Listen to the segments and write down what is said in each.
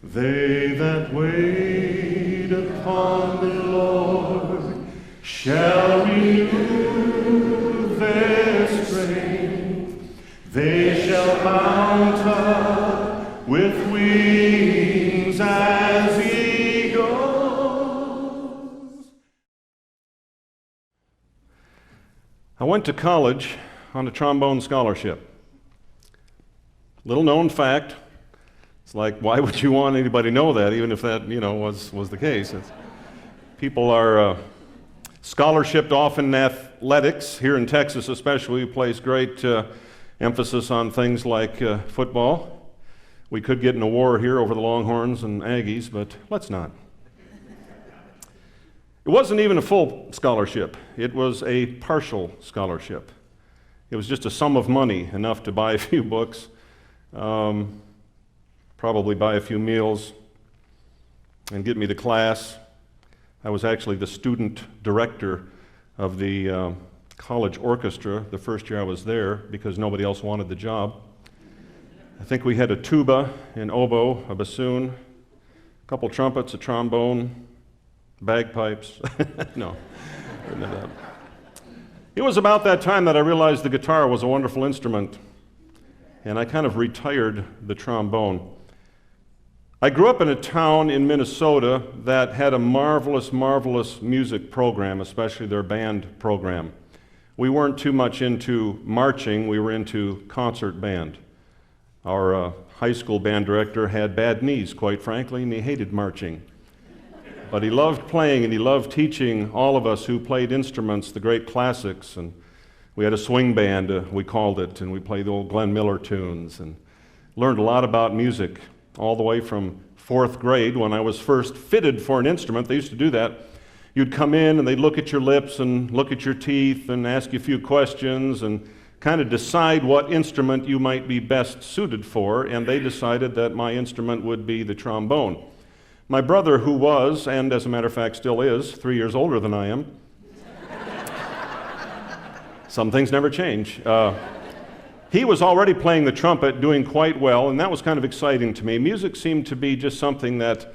They that wait upon the Lord shall renew their strength. They shall mount up with wings as eagles. I went to college on a trombone scholarship. Little known fact. It's like, why would you want anybody to know that, even if that, was the case? People are scholarshiped often in athletics. Here in Texas especially, we place great emphasis on things like football. We could get in a war here over the Longhorns and Aggies, but let's not. It wasn't even a full scholarship. It was a partial scholarship. It was just a sum of money, enough to buy a few books, probably buy a few meals, and get me to class. I was actually the student director of the college orchestra the first year I was there because nobody else wanted the job. I think we had a tuba, an oboe, a bassoon, a couple trumpets, a trombone, bagpipes. No, didn't have that. It was about that time that I realized the guitar was a wonderful instrument, and I kind of retired the trombone. I grew up in a town in Minnesota that had a marvelous, marvelous music program, especially their band program. We weren't too much into marching, we were into concert band. Our high school band director had bad knees, quite frankly, and he hated marching. But he loved playing and he loved teaching all of us who played instruments the great classics. And we had a swing band, we called it, and we played the old Glenn Miller tunes and learned a lot about music. All the way from fourth grade, when I was first fitted for an instrument. They used to do that. You'd come in and they'd look at your lips and look at your teeth and ask you a few questions and kind of decide what instrument you might be best suited for, and they decided that my instrument would be the trombone. My brother, who was, and as a matter of fact still is, 3 years older than I am, some things never change. He was already playing the trumpet, doing quite well, and that was kind of exciting to me. Music seemed to be just something that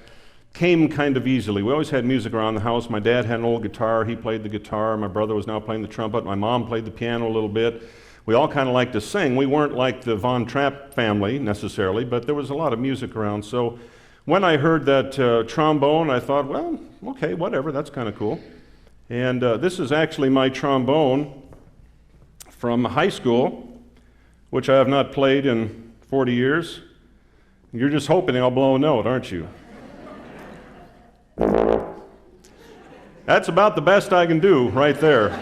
came kind of easily. We always had music around the house. My dad had an old guitar. He played the guitar. My brother was now playing the trumpet. My mom played the piano a little bit. We all kind of liked to sing. We weren't like the Von Trapp family necessarily, but there was a lot of music around. So when I heard that trombone, I thought, well, okay, whatever, that's kind of cool. And this is actually my trombone from high school, which I have not played in 40 years. You're just hoping I'll blow a note, aren't you? That's about the best I can do right there.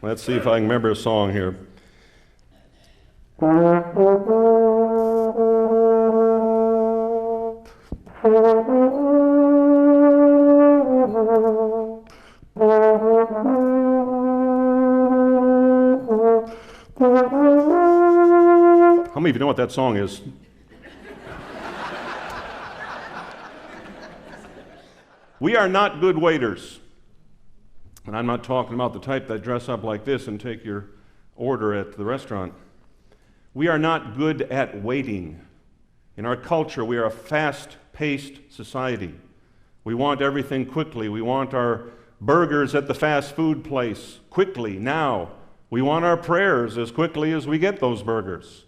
Let's see if I can remember a song here. How many of you know what that song is? We are not good waiters. And I'm not talking about the type that dress up like this and take your order at the restaurant. We are not good at waiting. In our culture, we are a fast-paced society. We want everything quickly. We want our burgers at the fast food place quickly, now. We want our prayers as quickly as we get those burgers.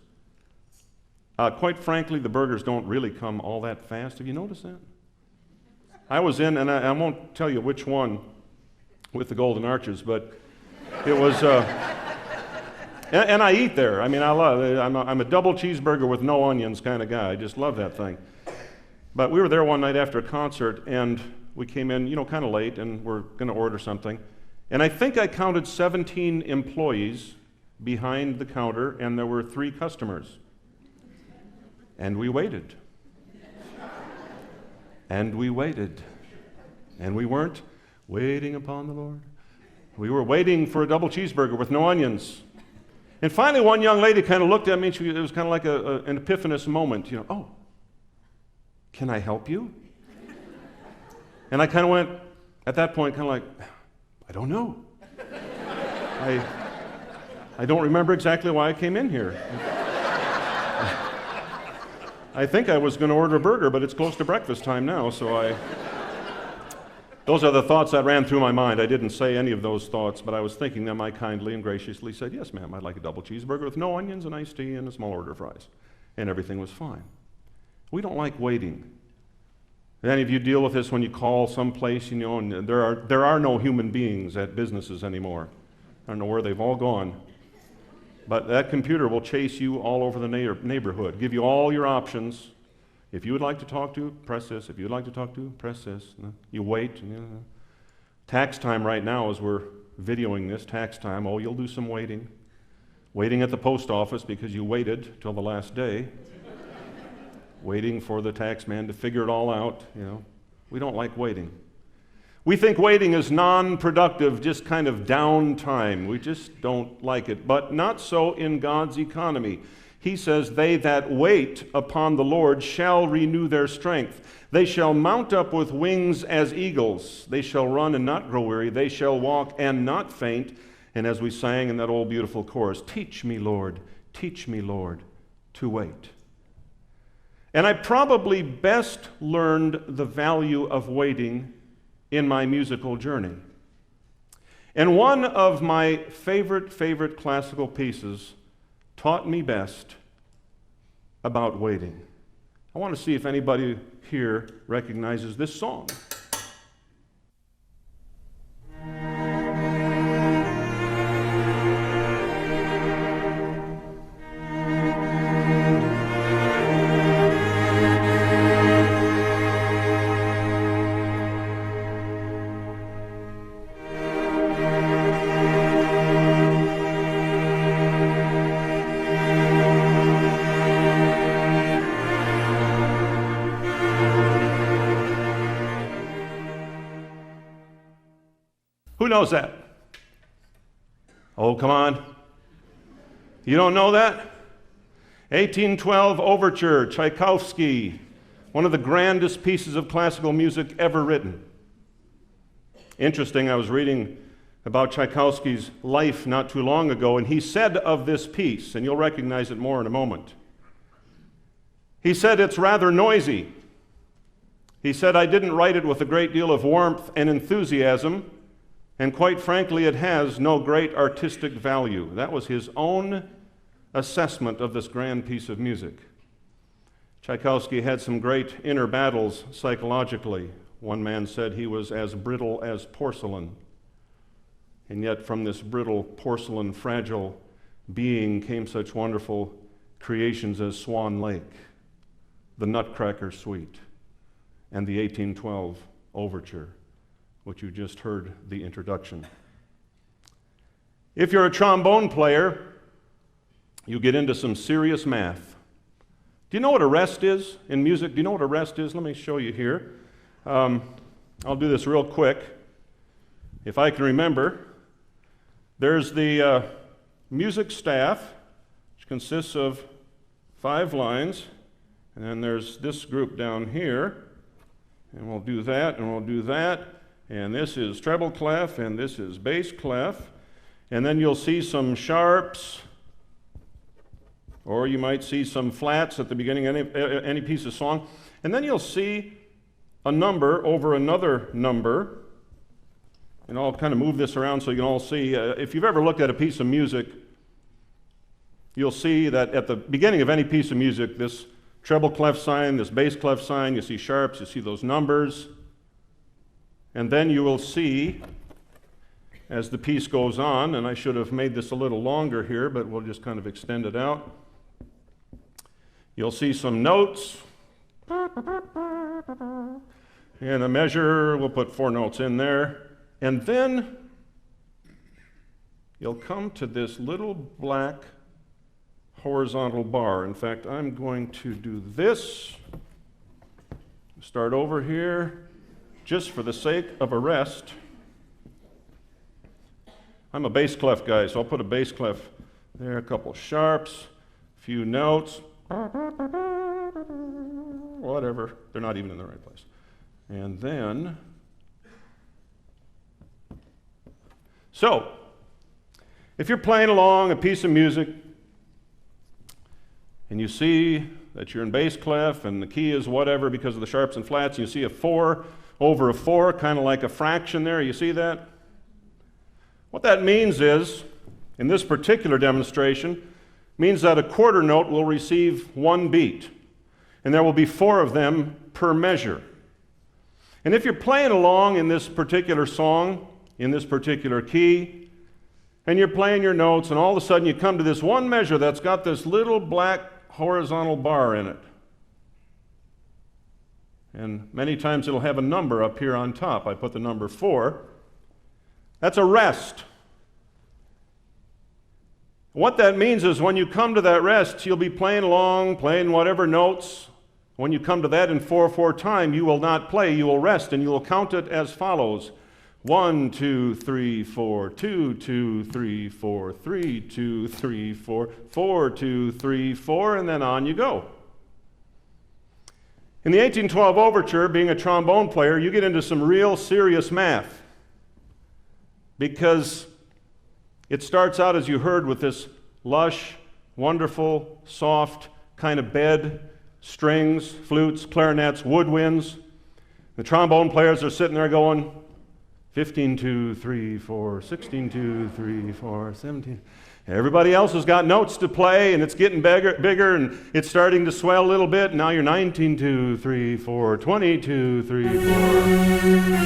Quite frankly, the burgers don't really come all that fast. Have you noticed that? I was in, and I won't tell you which one with the golden arches, but it was, and I eat there. I mean, I love it. I'm a double cheeseburger with no onions kind of guy. I just love that thing. But we were there one night after a concert, and we came in, kind of late, and we're going to order something. And I think I counted 17 employees behind the counter, and there were 3 customers. And we waited. And we waited. And we weren't waiting upon the Lord. We were waiting for a double cheeseburger with no onions. And finally, one young lady kind of looked at me, and it was kind of like an epiphanous moment. Oh, can I help you? And I kind of went, at that point, kind of like, I don't know. I don't remember exactly why I came in here. I think I was going to order a burger, but it's close to breakfast time now, so those are the thoughts that ran through my mind. I didn't say any of those thoughts, but I was thinking them. I kindly and graciously said, yes, ma'am, I'd like a double cheeseburger with no onions, an iced tea, and a small order of fries. And everything was fine. We don't like waiting. Any of you deal with this when you call someplace, and there are no human beings at businesses anymore. I don't know where they've all gone. But that computer will chase you all over the neighborhood, give you all your options. If you would like to talk to, press this. If you would like to talk to, press this. You wait. Tax time right now, as we're videoing this, tax time. Oh, you'll do some waiting. Waiting at the post office because you waited till the last day. Waiting for the tax man to figure it all out. We don't like waiting. We think waiting is non-productive, just kind of downtime. We just don't like it. But not so in God's economy. He says, they that wait upon the Lord shall renew their strength. They shall mount up with wings as eagles. They shall run and not grow weary. They shall walk and not faint. And as we sang in that old beautiful chorus, teach me, Lord, to wait. And I probably best learned the value of waiting in my musical journey. And one of my favorite classical pieces taught me best about waiting. I want to see if anybody here recognizes this song. Who knows that? Oh, come on. You don't know that? 1812 Overture, Tchaikovsky, one of the grandest pieces of classical music ever written. Interesting, I was reading about Tchaikovsky's life not too long ago, and he said of this piece, and you'll recognize it more in a moment, he said, it's rather noisy. He said, I didn't write it with a great deal of warmth and enthusiasm, and quite frankly, it has no great artistic value. That was his own assessment of this grand piece of music. Tchaikovsky had some great inner battles psychologically. One man said he was as brittle as porcelain. And yet from this brittle, porcelain, fragile being came such wonderful creations as Swan Lake, the Nutcracker Suite, and the 1812 Overture, which you just heard the introduction. If you're a trombone player, you get into some serious math. Do you know what a rest is in music? Do you know what a rest is? Let me show you here. I'll do this real quick. If I can remember, there's the music staff, which consists of 5 lines, and then there's this group down here, and we'll do that, and we'll do that. And this is treble clef, and this is bass clef. And then you'll see some sharps, or you might see some flats at the beginning of any piece of song. And then you'll see a number over another number. And I'll kind of move this around so you can all see. If you've ever looked at a piece of music, you'll see that at the beginning of any piece of music, this treble clef sign, this bass clef sign, you see sharps, you see those numbers. And then you will see, as the piece goes on, and I should have made this a little longer here, but we'll just kind of extend it out. You'll see some notes. And a measure, we'll put 4 notes in there. And then you'll come to this little black horizontal bar. In fact, I'm going to do this. Start over here. Just for the sake of a rest. I'm a bass clef guy, so I'll put a bass clef there, a couple sharps, a few notes, whatever. They're not even in the right place. And then, if you're playing along a piece of music and you see that you're in bass clef, and the key is whatever because of the sharps and flats, and you see a 4 over a 4, kind of like a fraction there. You see that? What that means is, in this particular demonstration, means that a quarter note will receive 1 beat, and there will be 4 of them per measure. And if you're playing along in this particular song, in this particular key, and you're playing your notes, and all of a sudden you come to this one measure that's got this little black horizontal bar in it. And many times it'll have a number up here on top. I put the number 4. That's a rest. What that means is when you come to that rest, you'll be playing along, playing whatever notes. When you come to that in 4/4 time, you will not play, you will rest, and you will count it as follows. 1, 2, 3, 4, 2, 2, 3, 4, 3, 2, 3, 4, 4, 2, 3, 4, and then on you go. In the 1812 Overture, being a trombone player, you get into some real serious math, because it starts out, as you heard, with this lush, wonderful, soft kind of bed, strings, flutes, clarinets, woodwinds. The trombone players are sitting there going, 15, 2, 3, 4, 16, 2, 3, 4, 17. Everybody else has got notes to play, and it's getting bigger, and it's starting to swell a little bit. Now you're 19, 2, 3, 4, 22, 3, 4.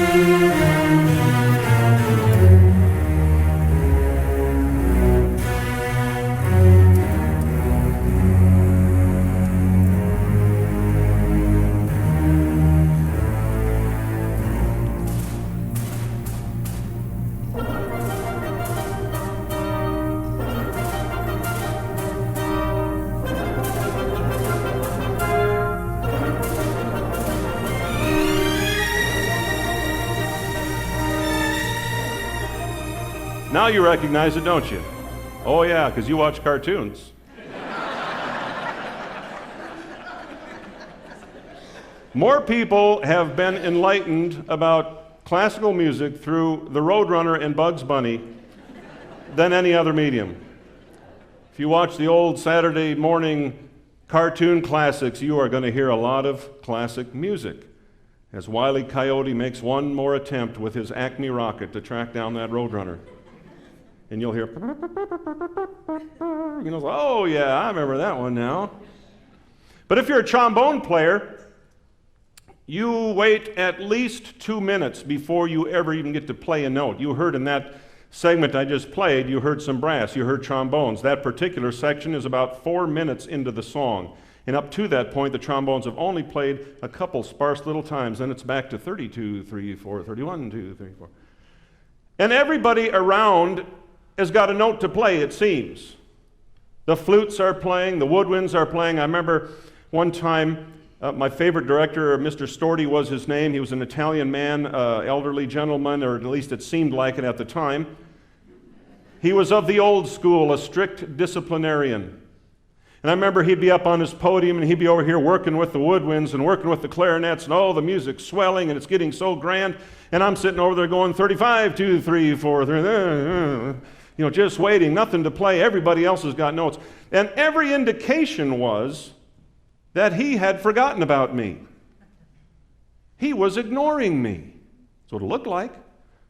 Now you recognize it, don't you? Oh yeah, because you watch cartoons. More people have been enlightened about classical music through the Roadrunner and Bugs Bunny than any other medium. If you watch the old Saturday morning cartoon classics, you are going to hear a lot of classic music, as Wile E. Coyote makes one more attempt with his Acme rocket to track down that Roadrunner. And you'll hear, oh yeah, I remember that one now. But if you're a trombone player, you wait at least 2 minutes before you ever even get to play a note. You heard in that segment I just played, you heard some brass, you heard trombones. That particular section is about 4 minutes into the song. And up to that point, the trombones have only played a couple sparse little times. Then it's back to 32, 3, 4, 31, 2, 3, 4. And everybody around has got a note to play, it seems. The flutes are playing, the woodwinds are playing. I remember one time, my favorite director, Mr. Storti was his name. He was an Italian man, elderly gentleman, or at least it seemed like it at the time. He was of the old school, a strict disciplinarian. And I remember he'd be up on his podium, and he'd be over here working with the woodwinds and working with the clarinets, and oh, the music's swelling, and it's getting so grand. And I'm sitting over there going 35, 2, 3, 4, 3, just waiting, nothing to play. Everybody else has got notes. And every indication was that he had forgotten about me. He was ignoring me. That's what it looked like.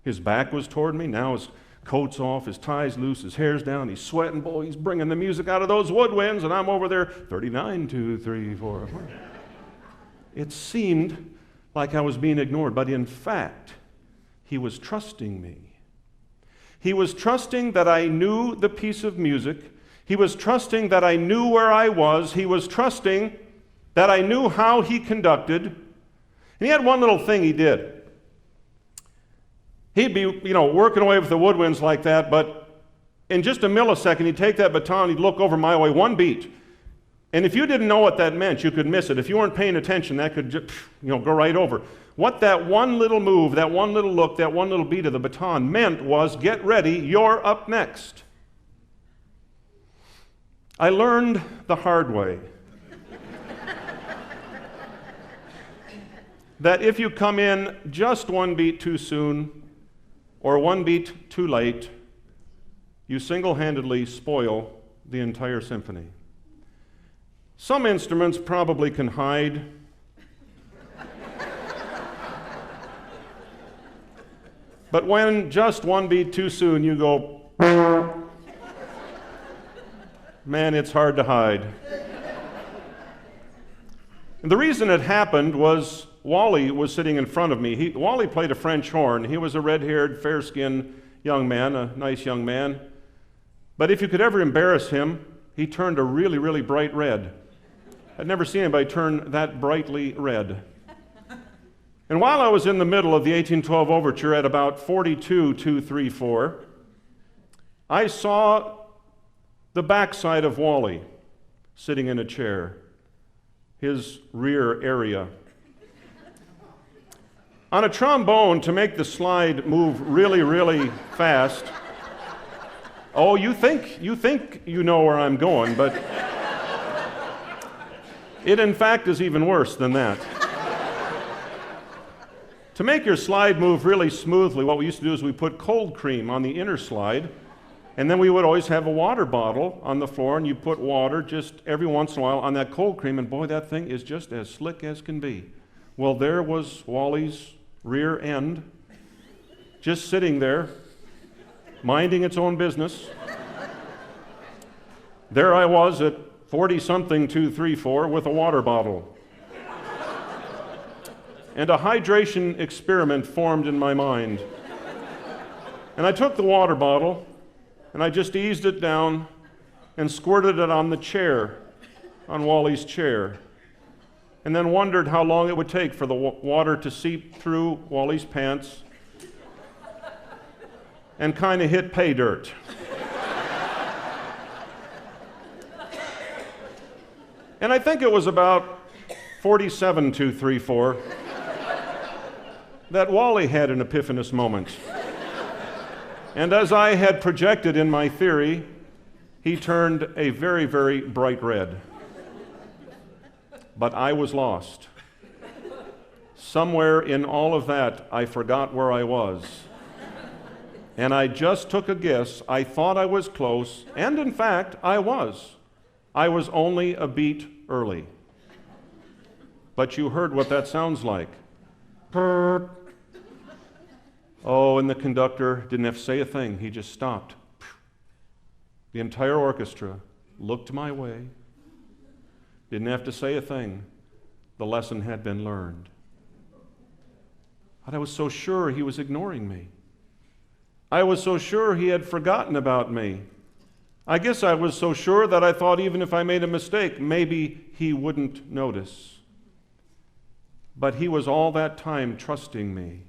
His back was toward me. Now his coat's off, his tie's loose, his hair's down, he's sweating. Boy, he's bringing the music out of those woodwinds, and I'm over there 39, 2, 3, 4, 4. It seemed like I was being ignored, but in fact, he was trusting me. He was trusting that I knew the piece of music. He was trusting that I knew where I was. He was trusting that I knew how he conducted. And he had one little thing he did. He'd be, working away with the woodwinds like that, but in just a millisecond, he'd take that baton, he'd look over my way, one beat. And if you didn't know what that meant, you could miss it. If you weren't paying attention, that could just, go right over. What that one little move, that one little look, that one little beat of the baton meant was, get ready, you're up next. I learned the hard way that if you come in just one beat too soon or one beat too late, you single-handedly spoil the entire symphony. Some instruments probably can hide. But when just one beat too soon, you go, man, it's hard to hide. And the reason it happened was Wally was sitting in front of me. Wally played a French horn. He was a red-haired, fair-skinned young man, a nice young man. But if you could ever embarrass him, he turned a really, really bright red. I'd never seen anybody turn that brightly red. And while I was in the middle of the 1812 Overture at about 42-2-3-4, I saw the backside of Wally sitting in a chair, his rear area. On a trombone, to make the slide move really, really fast, oh, you think you know where I'm going, but it in fact is even worse than that. To make your slide move really smoothly, what we used to do is we put cold cream on the inner slide, and then we would always have a water bottle on the floor, and you put water just every once in a while on that cold cream, and boy, that thing is just as slick as can be. Well, there was Wally's rear end, just sitting there, minding its own business. There I was at 40-something 2-3-4 with a water bottle. And a hydration experiment formed in my mind. And I took the water bottle, and I just eased it down and squirted it on the chair, on Wally's chair, and then wondered how long it would take for the water to seep through Wally's pants and kind of hit pay dirt. And I think it was about 47-2-3-4 that Wally had an epiphanous moment. And as I had projected in my theory, he turned a very, very bright red. But I was lost. Somewhere in all of that, I forgot where I was. And I just took a guess. I thought I was close, and in fact, I was. I was only a beat early. But you heard what that sounds like. Oh, and the conductor didn't have to say a thing. He just stopped. The entire orchestra looked my way. Didn't have to say a thing. The lesson had been learned. But I was so sure he was ignoring me. I was so sure he had forgotten about me. I guess I was so sure that I thought even if I made a mistake, maybe he wouldn't notice. But he was all that time trusting me,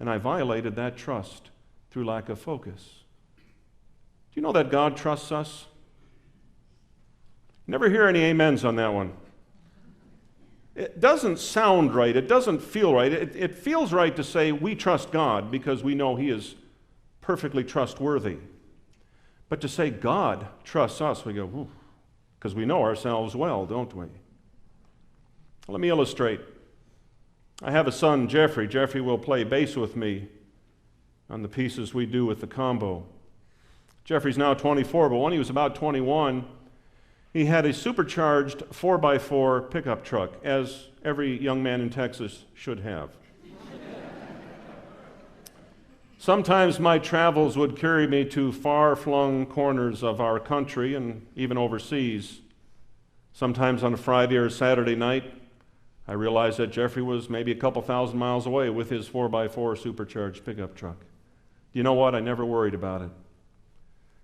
and I violated that trust through lack of focus. Do you know that God trusts us? Never hear any amens on that one. It doesn't sound right. It doesn't feel right. It feels right to say we trust God because we know He is perfectly trustworthy. But to say God trusts us, we go, because we know ourselves well, don't we? Let me illustrate. I have a son, Jeffrey. Jeffrey will play bass with me on the pieces we do with the combo. Jeffrey's now 24, but when he was about 21, he had a supercharged 4x4 pickup truck, as every young man in Texas should have. Sometimes my travels would carry me to far-flung corners of our country and even overseas. Sometimes on a Friday or Saturday night, I realized that Jeffrey was maybe a couple thousand miles away with his 4x4 supercharged pickup truck. Do you know what? I never worried about it.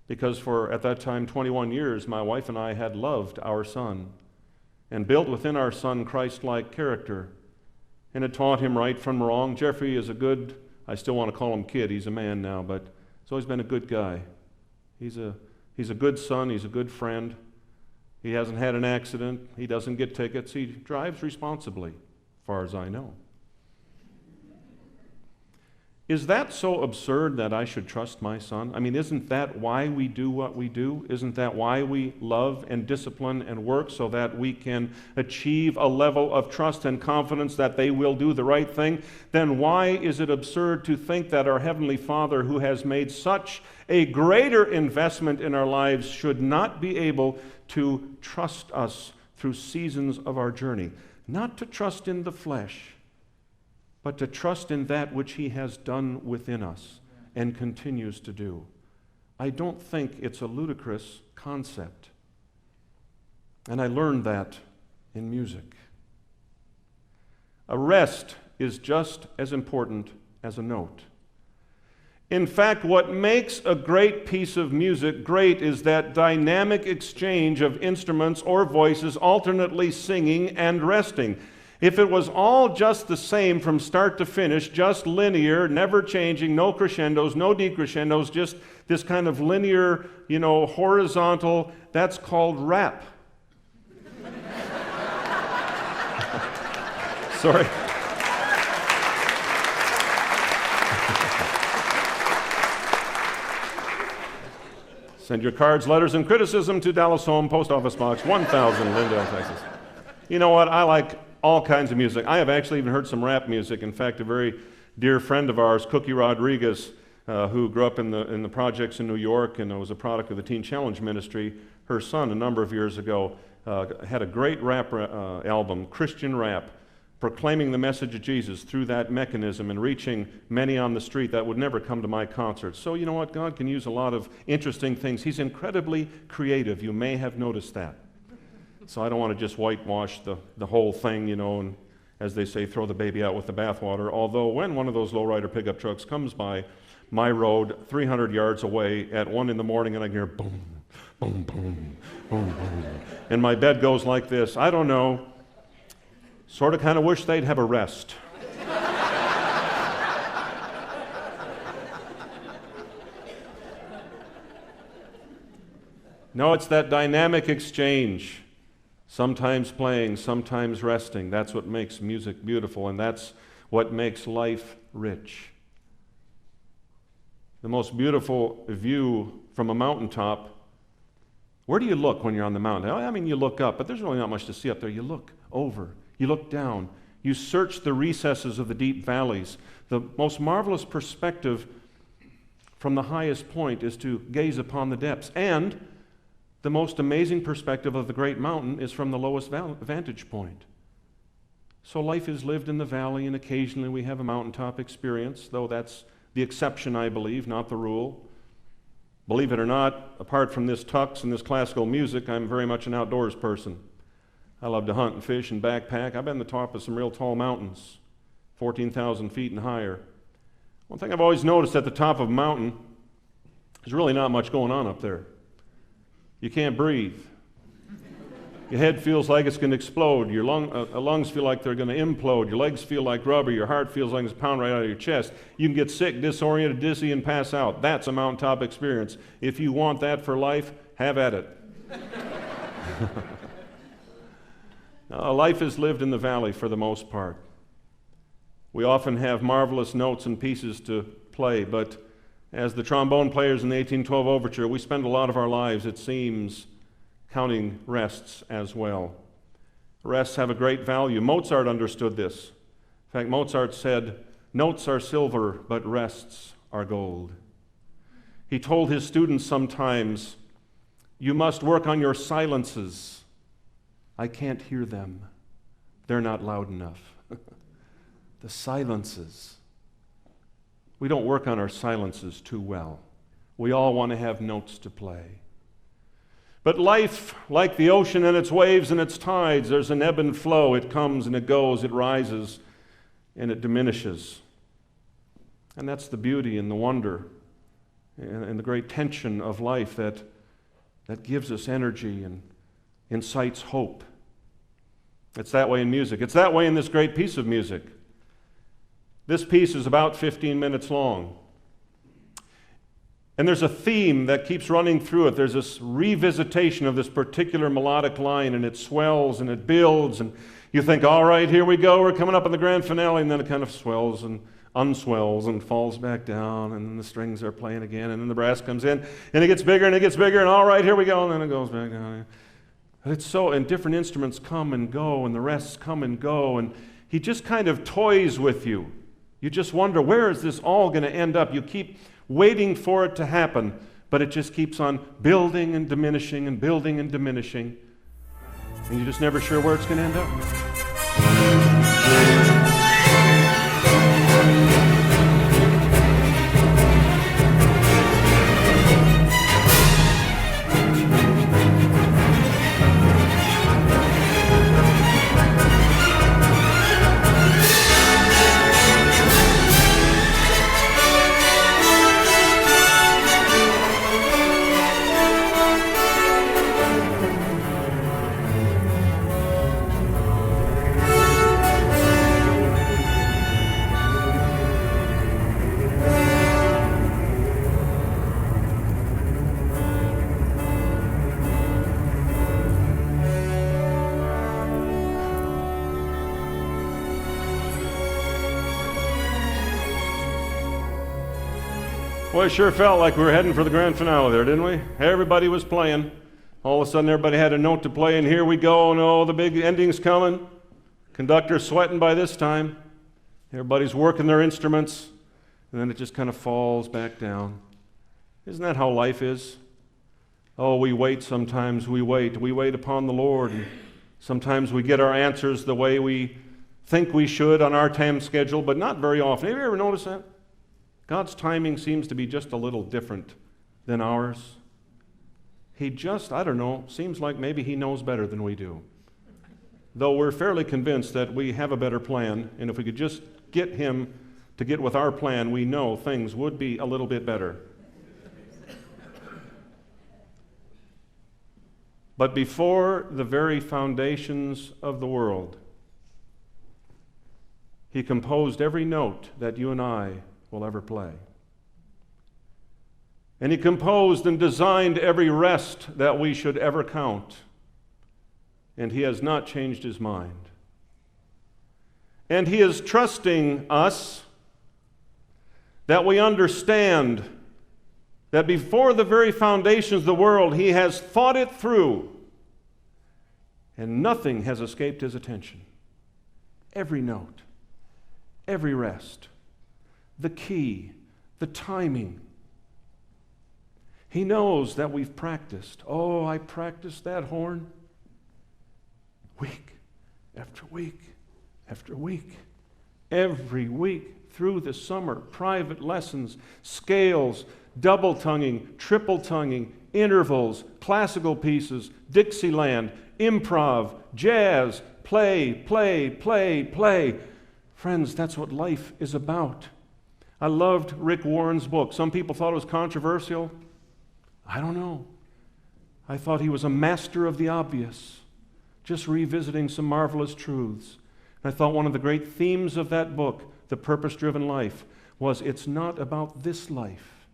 Because for, at that time, 21 years, my wife and I had loved our son and built within our son Christ-like character and had taught him right from wrong. Jeffrey is a good, I still want to call him kid, he's a man now, but he's always been a good guy. He's a good son, he's a good friend. He hasn't had an accident, he doesn't get tickets, he drives responsibly, as far as I know. Is that so absurd that I should trust my son? I mean, isn't that why we do what we do? Isn't that why we love and discipline and work, so that we can achieve a level of trust and confidence that they will do the right thing? Then why is it absurd to think that our Heavenly Father, who has made such a greater investment in our lives, should not be able to trust us through seasons of our journey. Not to trust in the flesh, but to trust in that which He has done within us and continues to do. I don't think it's a ludicrous concept. And I learned that in music. A rest is just as important as a note. In fact, what makes a great piece of music great is that dynamic exchange of instruments or voices alternately singing and resting. If it was all just the same from start to finish, just linear, never changing, no crescendos, no decrescendos, just this kind of linear, horizontal, that's called rap. Sorry. Send your cards, letters, and criticism to Dallas Holm, Post Office Box 1000, Lindale, Texas. You know what? I like all kinds of music. I have actually even heard some rap music. In fact, a very dear friend of ours, Cookie Rodriguez, who grew up in the projects in New York and was a product of the Teen Challenge Ministry, her son, a number of years ago, had a great rap album, Christian rap, proclaiming the message of Jesus through that mechanism and reaching many on the street that would never come to my concerts. So you know what? God can use a lot of interesting things. He's incredibly creative. You may have noticed that. So I don't want to just whitewash the whole thing, and as they say, throw the baby out with the bathwater. Although when one of those lowrider pickup trucks comes by my road 300 yards away at 1 in the morning and I hear boom, boom, boom, boom, boom, and my bed goes like this, I don't know, sort of kind of wish they'd have a rest. No, it's that dynamic exchange. Sometimes playing, sometimes resting. That's what makes music beautiful, and that's what makes life rich. The most beautiful view from a mountaintop, where do you look when you're on the mountain? I mean, you look up, but there's really not much to see up there. You look over, you look down, you search the recesses of the deep valleys. The most marvelous perspective from the highest point is to gaze upon the depths, and the most amazing perspective of the great mountain is from the lowest vantage point. So life is lived in the valley, and occasionally we have a mountaintop experience, though that's the exception, I believe, not the rule. Believe it or not, apart from this tux and this classical music, I'm very much an outdoors person. I love to hunt and fish and backpack. I've been to the top of some real tall mountains, 14,000 feet and higher. One thing I've always noticed at the top of a mountain, there's really not much going on up there. You can't breathe. Your head feels like it's going to explode. Your lungs feel like they're going to implode. Your legs feel like rubber. Your heart feels like it's pounding right out of your chest. You can get sick, disoriented, dizzy, and pass out. That's a mountaintop experience. If you want that for life, have at it. Life is lived in the valley for the most part. We often have marvelous notes and pieces to play, but as the trombone players in the 1812 overture, we spend a lot of our lives, it seems, counting rests as well. Rests have a great value. Mozart understood this. In fact, Mozart said, "Notes are silver, but rests are gold." He told his students sometimes, "You must work on your silences. I can't hear them. They're not loud enough." The silences. We don't work on our silences too well. We all want to have notes to play. But life, like the ocean and its waves and its tides, there's an ebb and flow. It comes and it goes, it rises and it diminishes. And that's the beauty and the wonder and the great tension of life that gives us energy and incites hope. It's that way in music. It's that way in this great piece of music. This piece is about 15 minutes long. And there's a theme that keeps running through it. There's this revisitation of this particular melodic line, and it swells and it builds, and you think, all right, here we go, we're coming up on the grand finale, and then it kind of swells and unswells and falls back down, and then the strings are playing again, and then the brass comes in, and it gets bigger, and all right, here we go, and then it goes back down. It's so, and different instruments come and go, and the rests come and go, and he just kind of toys with you. You just wonder, where is this all going to end up? You keep waiting for it to happen, but it just keeps on building and diminishing and building and diminishing. and you're just never sure where it's going to end up. Well, it sure felt like we were heading for the grand finale there, didn't we? Everybody was playing. All of a sudden, everybody had a note to play, and here we go, and oh, the big ending's coming. Conductor's sweating by this time. Everybody's working their instruments, and then it just kind of falls back down. Isn't that how life is? Oh, we wait sometimes, we wait. We wait upon the Lord. And sometimes we get our answers the way we think we should on our time schedule, but not very often. Have you ever noticed that? God's timing seems to be just a little different than ours. He just, I don't know, seems like maybe He knows better than we do. Though we're fairly convinced that we have a better plan, and if we could just get Him to get with our plan, we know things would be a little bit better. But before the very foundations of the world, He composed every note that you and I will ever play. And He composed and designed every rest that we should ever count. And He has not changed His mind. And He is trusting us that we understand that before the very foundations of the world, He has thought it through, and nothing has escaped His attention. Every note, every rest, the key, the timing. He knows that we've practiced. Oh, I practiced that horn week after week after week. Every week through the summer, private lessons, scales, double tonguing, triple tonguing, intervals, classical pieces, Dixieland, improv, jazz, play, play, play, play. Friends, that's what life is about. I loved Rick Warren's book. Some people thought it was controversial. I don't know. I thought he was a master of the obvious, just revisiting some marvelous truths. And I thought one of the great themes of that book, The Purpose-Driven Life, was it's not about this life,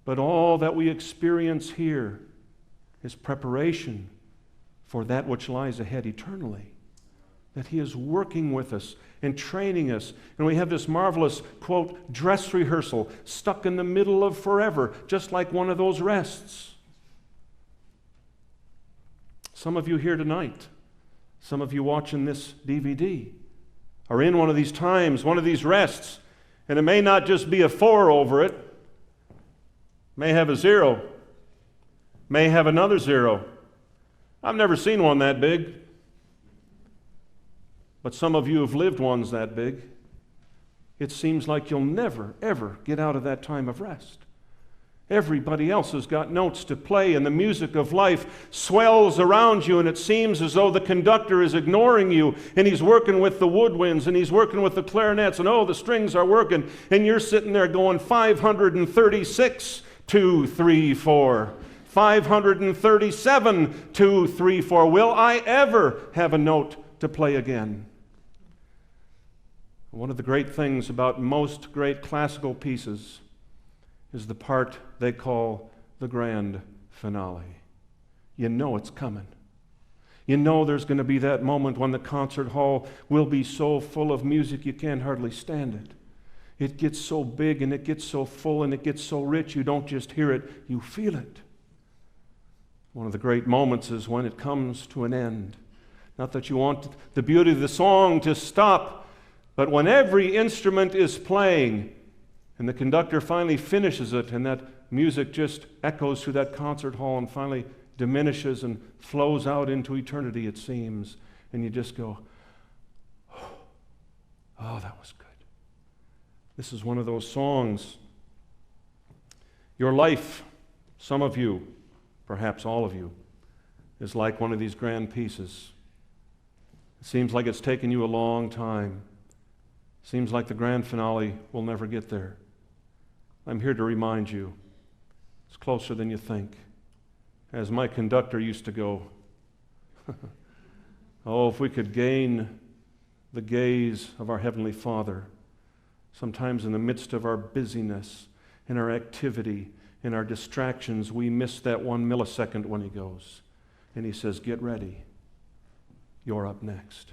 but all that we experience here is preparation for that which lies ahead eternally. That He is working with us and training us. And we have this marvelous, quote, dress rehearsal stuck in the middle of forever, just like one of those rests. Some of you here tonight, some of you watching this DVD, are in one of these times, one of these rests, and it may not just be a 4 over it, may have a 0, may have another 0. I've never seen one that big. But some of you have lived ones that big. It seems like you'll never, ever get out of that time of rest. Everybody else has got notes to play, and the music of life swells around you, and it seems as though the conductor is ignoring you, and he's working with the woodwinds, and he's working with the clarinets, and oh, the strings are working, and you're sitting there going 536, 2, 3, 4. 537, 2, 3, 4. Will I ever have a note to play again? One of the great things about most great classical pieces is the part they call the grand finale. You know it's coming. You know there's going to be that moment when the concert hall will be so full of music you can't hardly stand it. It gets so big and it gets so full and it gets so rich you don't just hear it, you feel it. One of the great moments is when it comes to an end. Not that you want the beauty of the song to stop, but when every instrument is playing and the conductor finally finishes it and that music just echoes through that concert hall and finally diminishes and flows out into eternity, it seems. And you just go, oh, that was good. This is one of those songs. Your life, some of you, perhaps all of you, is like one of these grand pieces. It seems like it's taken you a long time. Seems like the grand finale will never get there. I'm here to remind you, it's closer than you think. As my conductor used to go, oh, if we could gain the gaze of our Heavenly Father, sometimes in the midst of our busyness, in our activity, in our distractions, we miss that 1 millisecond when He goes. And He says, get ready. You're up next.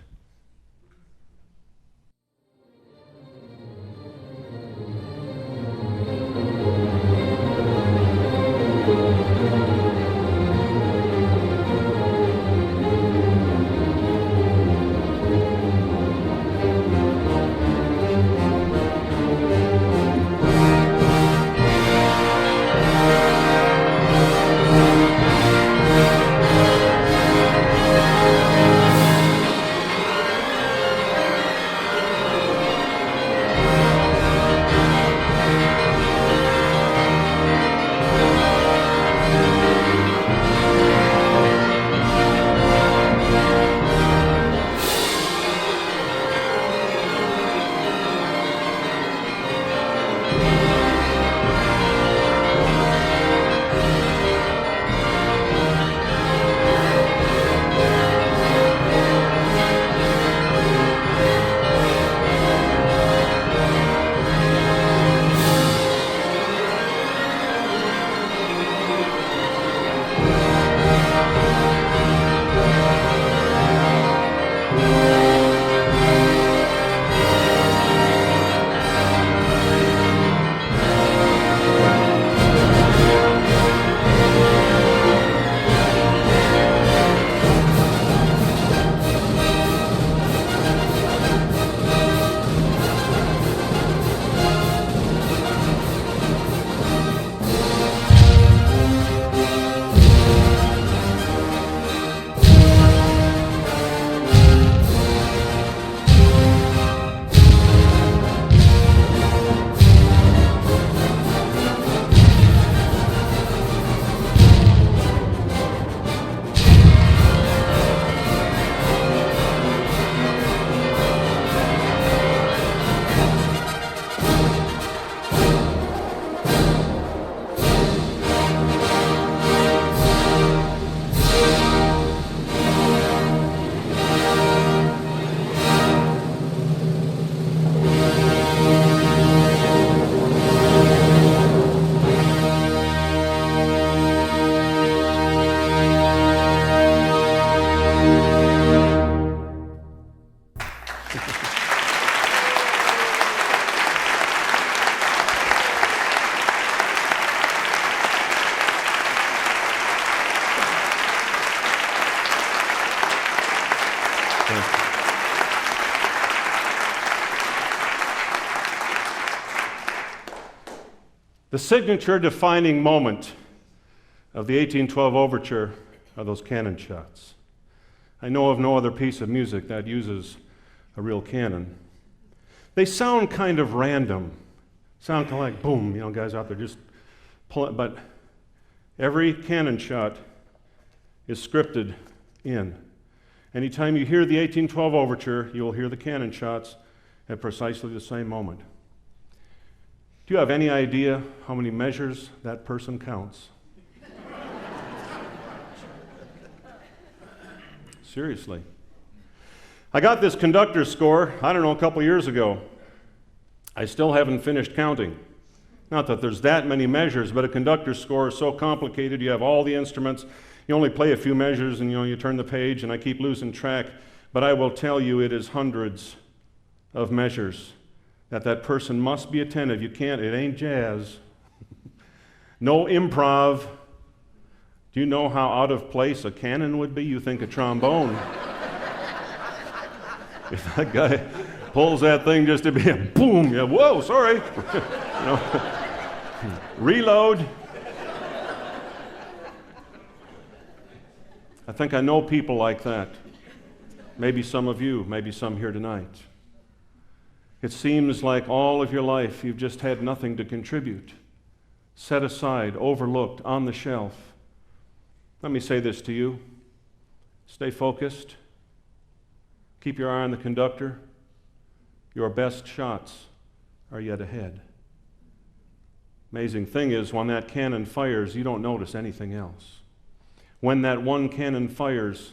The signature defining moment of the 1812 overture are those cannon shots. I know of no other piece of music that uses a real cannon. They sound kind of random, sound kind of like boom, guys out there just pulling, but every cannon shot is scripted in. Anytime you hear the 1812 overture, you will hear the cannon shots at precisely the same moment. Do you have any idea how many measures that person counts? Seriously. I got this conductor's score, a couple years ago. I still haven't finished counting. Not that there's that many measures, but a conductor's score is so complicated. You have all the instruments. You only play a few measures and you turn the page, and I keep losing track. But I will tell you, it is hundreds of measures that person must be attentive. You can't, it ain't jazz. No improv. Do you know how out of place a cannon would be? You think a trombone. If that guy pulls that thing just to be a boom, whoa, sorry. Reload. think I know people like that. Maybe some of you, maybe some here tonight. It seems like all of your life you've just had nothing to contribute. Set aside, overlooked, on the shelf. Let me say this to you. Stay focused. Keep your eye on the conductor. Your best shots are yet ahead. Amazing thing is, when that cannon fires, you don't notice anything else. When that one cannon fires,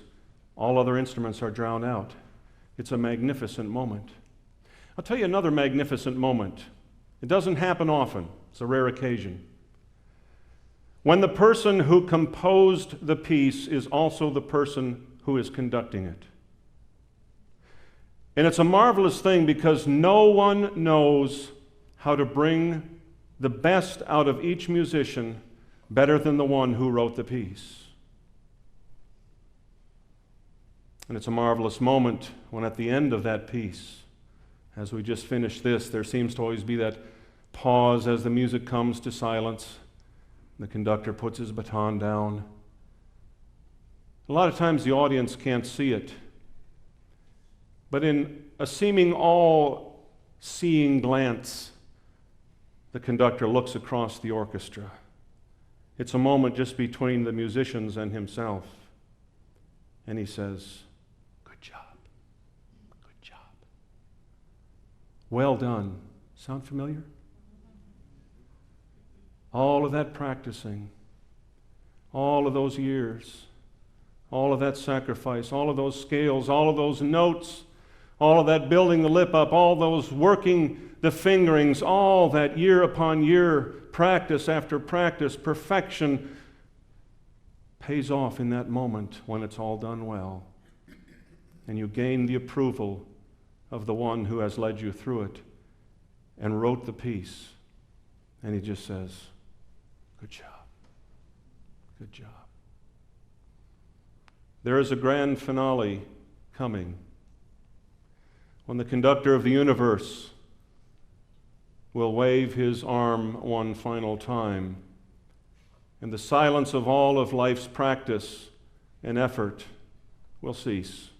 all other instruments are drowned out. It's a magnificent moment. I'll tell you another magnificent moment. It doesn't happen often. It's a rare occasion. When the person who composed the piece is also the person who is conducting it. And it's a marvelous thing because no one knows how to bring the best out of each musician better than the one who wrote the piece. And it's a marvelous moment when at the end of that piece, as we just finished this, there seems to always be that pause as the music comes to silence. The conductor puts his baton down. A lot of times the audience can't see it. But in a seeming all-seeing glance, the conductor looks across the orchestra. It's a moment just between the musicians and himself. And he says, "Good job. Good job. Well done." Sound familiar? All of that practicing, all of those years, all of that sacrifice, all of those scales, all of those notes, all of that building the lip up, all those working the fingerings, all that year upon year, practice after practice, perfection pays off in that moment when it's all done well. And you gain the approval of the one who has led you through it and wrote the piece. And he just says, "Good job. Good job." There is a grand finale coming when the conductor of the universe will wave his arm one final time, and the silence of all of life's practice and effort will cease.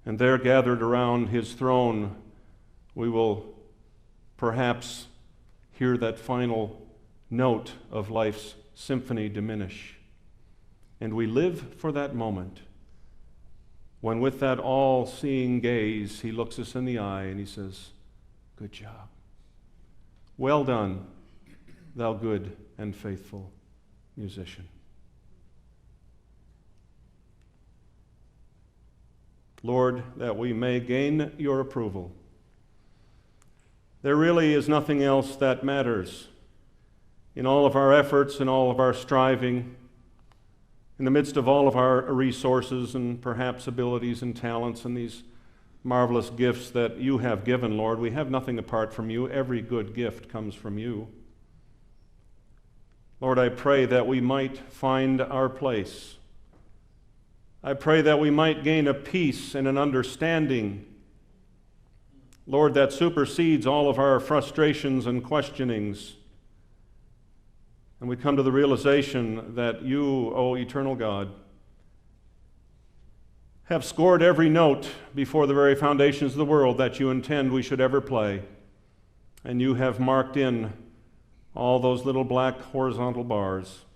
And there, gathered around his throne, we will perhaps hear that final note of life's symphony diminish. And we live for that moment when with that all-seeing gaze, he looks us in the eye and he says, "Good job. Well done, thou good and faithful musician." Lord, that we may gain your approval. There really is nothing else that matters. In all of our efforts and all of our striving, in the midst of all of our resources and perhaps abilities and talents and these marvelous gifts that you have given, Lord, we have nothing apart from you. Every good gift comes from you. Lord, I pray that we might find our place. I pray that we might gain a peace and an understanding, Lord, that supersedes all of our frustrations and questionings. And we come to the realization that you, O eternal God, have scored every note before the very foundations of the world that you intend we should ever play. And you have marked in all those little black horizontal bars.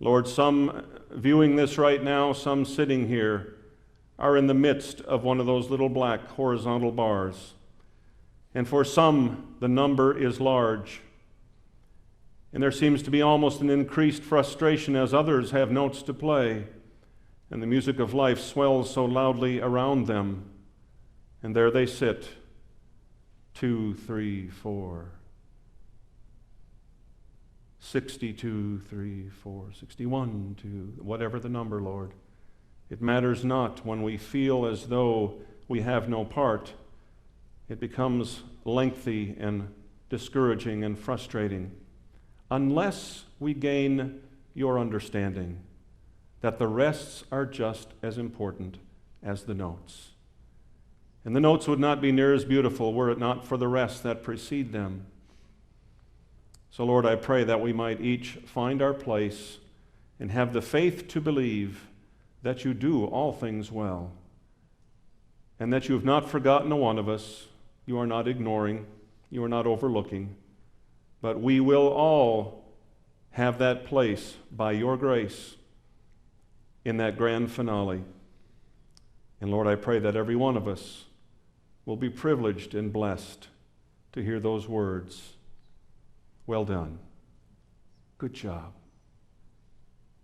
Lord, some viewing this right now, some sitting here, are in the midst of one of those little black horizontal bars. And for some, the number is large. And there seems to be almost an increased frustration as others have notes to play, and the music of life swells so loudly around them. And there they sit, 2, 3, 4, 62, 3, 4, 61, 2, whatever the number, Lord. It matters not when we feel as though we have no part. It becomes lengthy and discouraging and frustrating, unless we gain your understanding that the rests are just as important as the notes. And the notes would not be near as beautiful were it not for the rests that precede them. So, Lord, I pray that we might each find our place and have the faith to believe that you do all things well, and that you have not forgotten a one of us. You are not ignoring, you are not overlooking, but we will all have that place by your grace in that grand finale. And Lord, I pray that every one of us will be privileged and blessed to hear those words. Well done. Good job.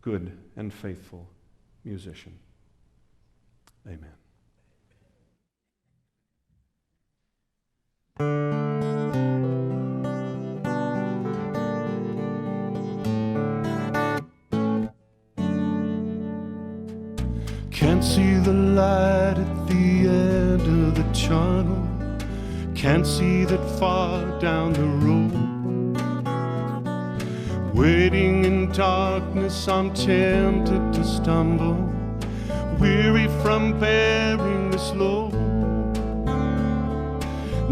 Good and faithful musician. Amen. Can't see the light at the end of the tunnel. Can't see that far down the road. Waiting in darkness, I'm tempted to stumble, weary from bearing this load.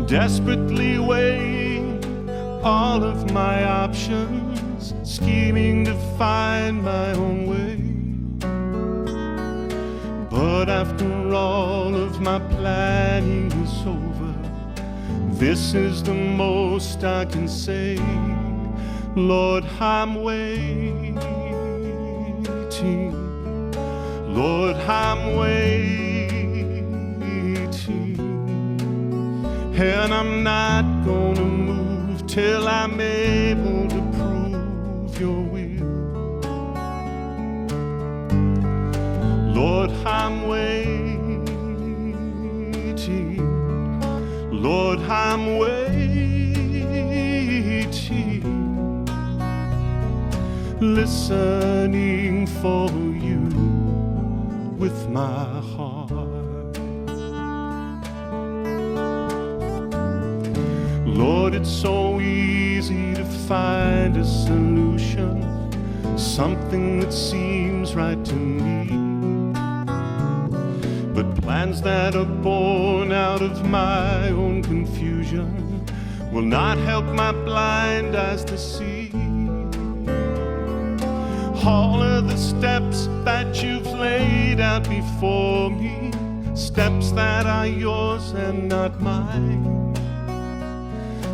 Desperately weighing all of my options, scheming to find my own way. But after all of my planning is over, this is the most I can say. Lord, I'm waiting. Lord, I'm waiting. And I'm not gonna move till I'm able to prove your will. Lord, I'm waiting. Lord, I'm waiting, listening for you with my heart. Lord, it's so easy to find a solution, something that seems right to me. But plans that are born out of my own confusion will not help my blind eyes to see all of the steps that you've laid out before me, steps that are yours and not mine.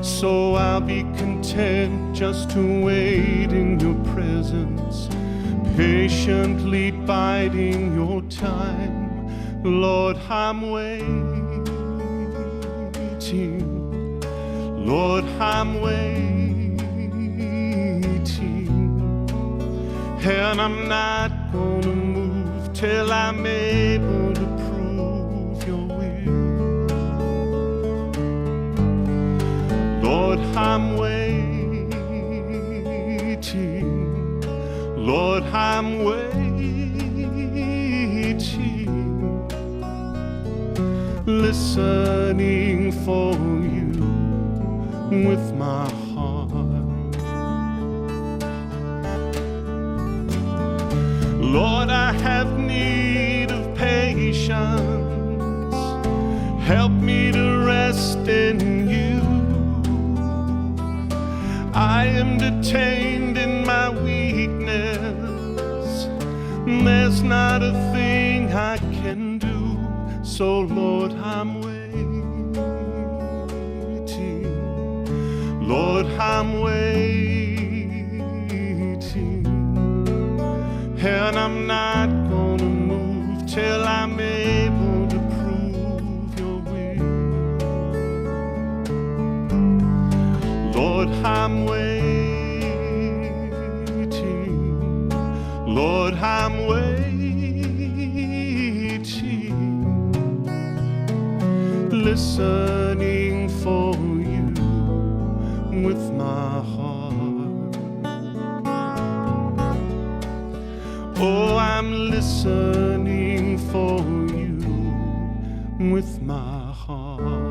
So I'll be content just to wait in your presence, patiently biding your time. Lord, I'm waiting. Lord, I'm waiting. And I'm not gonna move till I'm able to prove your will. Lord, I'm waiting. Lord, I'm waiting, listening for you with my heart. Lord, I have need of patience. Help me to rest in you. I am detained in my weakness. There's not a thing I can do. So Lord, I'm waiting. Lord, I'm waiting. And I'm not gonna move till I'm able to prove your will. Lord, I'm waiting. Lord, I'm waiting, listening for you with my heart. Oh, I'm listening for you with my heart.